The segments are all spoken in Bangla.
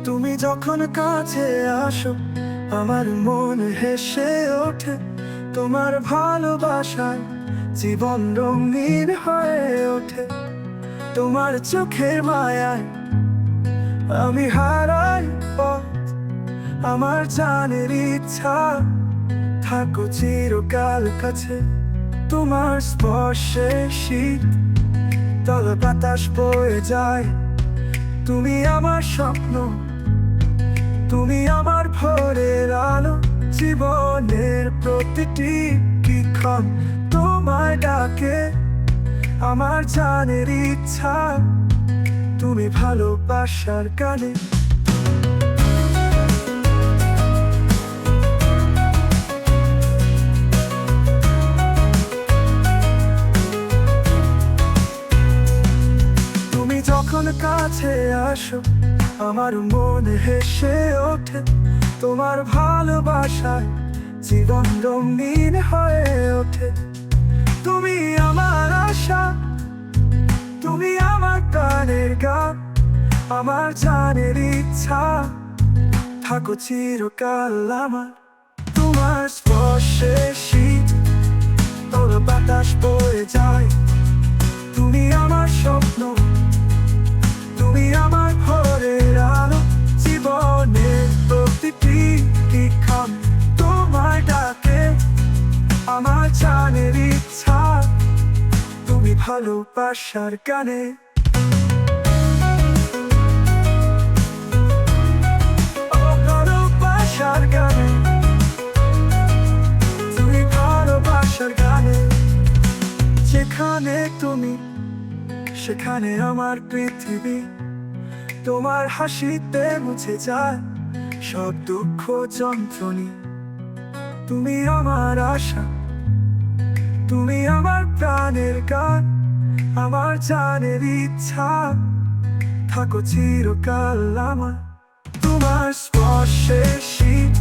তুমি যখন কাছে আসো আমার মন হেসে ওঠে। তোমার ভালোবাসায় জীবন রঙিন হয়ে ওঠে। তোমার চোখের মায়ায় আমি হারাই পথ। আমার জানের ইচ্ছা থাকো চিরকাল কাছে। তোমার স্পর্শে শীত তল বাতাস বয়ে যায়। তুমি আমার স্বপ্ন, তুমি আমার ভোরের আলো। জীবনের প্রতিটি ক্ষণ তোমার ডাকে। আমার জানের ইচ্ছা তুমি ভালোবাসার গানে। তুমি যখন কাছে আসো আমার মন হেসে ওঠে। তোমার ভালোবাসায় জীবন রঙিন হয়ে ওঠে। তুমি আমার আশা, তুমি আমার প্রাণের গান। আমার জানের ইচ্ছা থাকো চিরকাল আমার। তোমার স্পর্শে শীত তল বাতাস বয়ে যায়। তুমি আমার স্বপ্ন, তুমি আমার ভোরের আলো। জীবনের প্রতিটি ক্ষণ তোমার ডাকে। আমার জানের ইচ্ছা তুমি ভালোবাসার গানে। ভালোবাসার গানে, তুমি ভালোবাসার গানে। যেখানে তুমি সেখানে আমার পৃথিবী। তোমার হাসিতে মুছে যায় সব দুঃখ যন্ত্রণী। তুমি আমার আশা, তুমি আমার প্রাণের গান। আমার জানের ইচ্ছা থাকো চিরকাল আমার। তোমার স্পর্শে শীত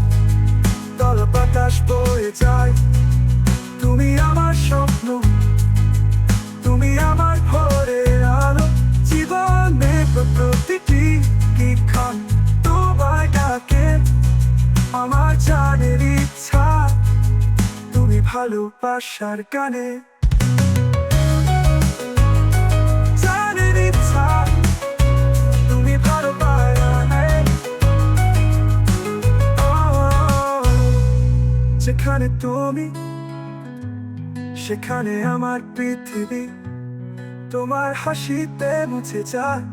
তল বাতাস বয়ে যায়। তুমি আমার স্বপ্ন, তুমি আমার ভোরের আলো। জীবনের প্রতিটি ক্ষণ তোমার ডাকে। আমার জানের ইচ্ছা তুমি ভালোবাসার গানে। জানের ইচ্ছা তুমি ভালোবাসার গানে। যেখানে তুমি সেখানে আমার পৃথিবী। তোমার হাসিতে মুছে যায়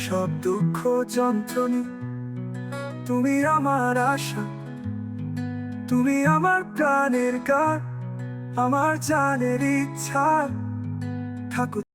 সব দুঃখ যন্ত্রণী। তুমি আমার আশা, তুমি আমার প্রাণের গান। আমার জানের ইচ্ছা থাকো